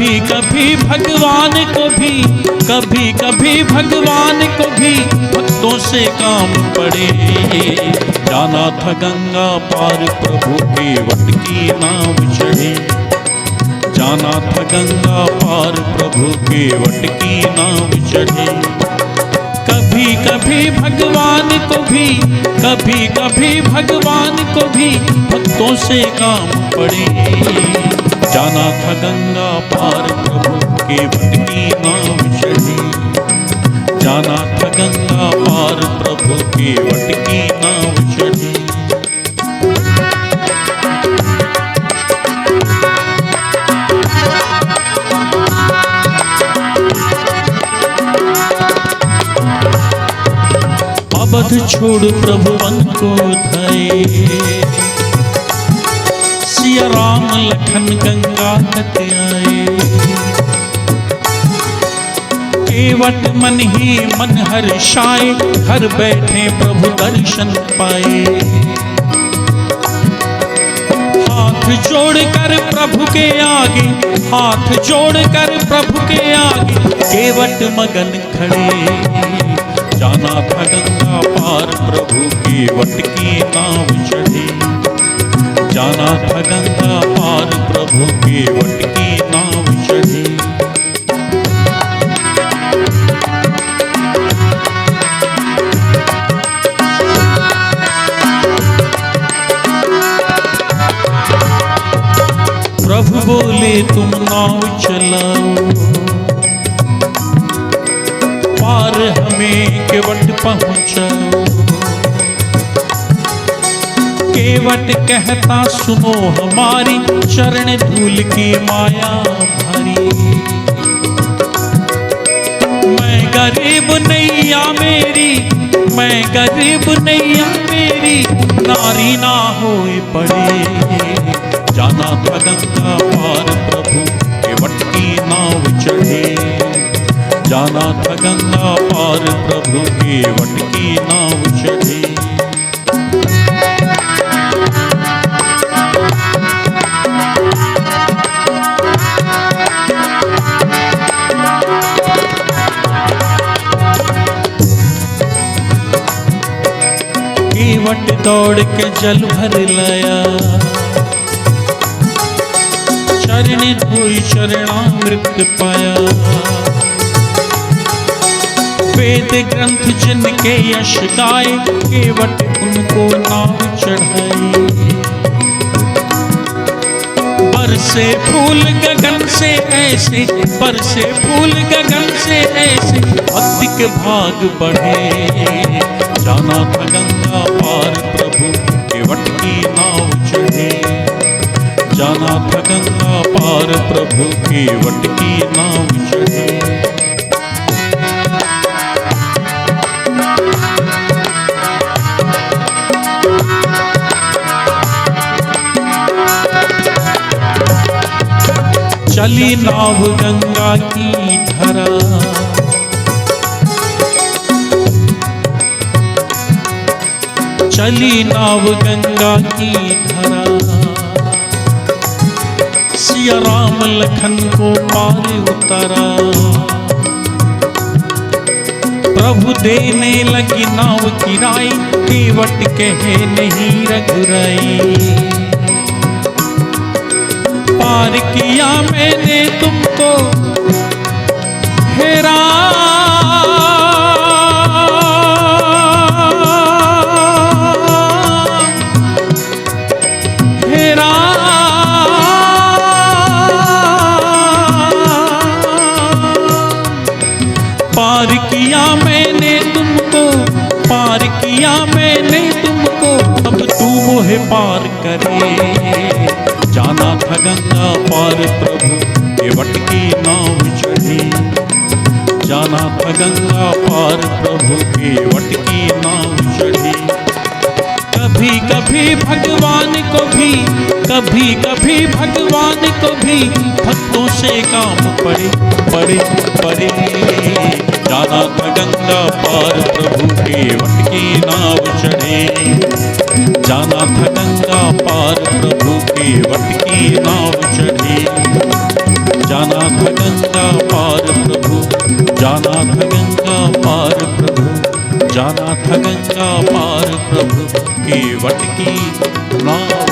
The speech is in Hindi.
कभी कभी भगवान को भी, कभी कभी भगवान को भी भक्तों से काम पड़े। जाना था गंगा पार प्रभु के वट की नाव चढ़े। जाना था गंगा पार प्रभु के वट की नाव चढ़े। कभी कभी भगवान को भी, कभी कभी भगवान को भी भक्तों से काम पड़े। जाना था गंगा पार प्रभु के वट की नाव चढ़े। जाना था गंगा पार प्रभु के वट की नाव चढ़े। अवध छोड़ प्रभु वन को धाये। सिया राम लखन गंगा तट आए। केवट मन ही मन हर्षाए, घर बैठे प्रभु दर्शन पाए। हाथ जोड़कर प्रभु के आगे, हाथ जोड़कर प्रभु के आगे केवट मगन खड़े। जाना था गंगा पार प्रभु के वट की नाव चढ़े। जाना था गंगा पार प्रभु के वट की नाव चढ़े। प्रभु बोले तुम नाव चलाओ, पार हमें केवट पहुंचाओ। केवट कहता सुनो हमारी, चरण धूल की माया भरी। मैं गरीब नैया मेरी, मैं गरीब नैया मेरी, नारी ना होए पड़े। जाना था गंगा पार प्रभु के वट की नाव चढ़े। जाना था गंगा पार प्रभु के वट की नाव चढ़े। केवट दौड़ के जल भर लाया। चरण धोई चरणामृत पाया। वेद ग्रंथ जिनके यश गाए, केवट उनको नाव चढ़ाई। बरसे फूल गगन से ऐसे, बरसे फूल गगन से ऐसे भक्ति के भाग बढ़े। जाना था गंगा पार प्रभु के वट की नाव चढ़े। जाना था गंगा पार प्रभु के वट की नाव चढ़े। चली नाव गंगा की धरा। चली नाव गंगा की धरा। सिया राम लखन को पार उतारा। प्रभु देने लगी नाव किराई, केवट कहे नहीं रघुराई। पार किया मैंने तुमको हेरा। पार किया मैंने तुमको, पार किया मैंने तुमको, अब तू मोहे पार करे। जाना था गंगा पार प्रभु के वट की नाव चढ़े। जाना था गंगा पार प्रभु के वट की नाव चढ़े। कभी कभी भगवान को भी, कभी कभी भगवान को भी भक्तों से काम पड़े पड़े पड़े। जाना था गंगा पार प्रभु के वट की नाव चढ़े। जाना था गंगा पार प्रभु के वट की नाव चढ़े। जाना था गंगा पार प्रभु, जाना था गंगा पार प्रभु, जाना था गंगा पार प्रभु, केवट की नाव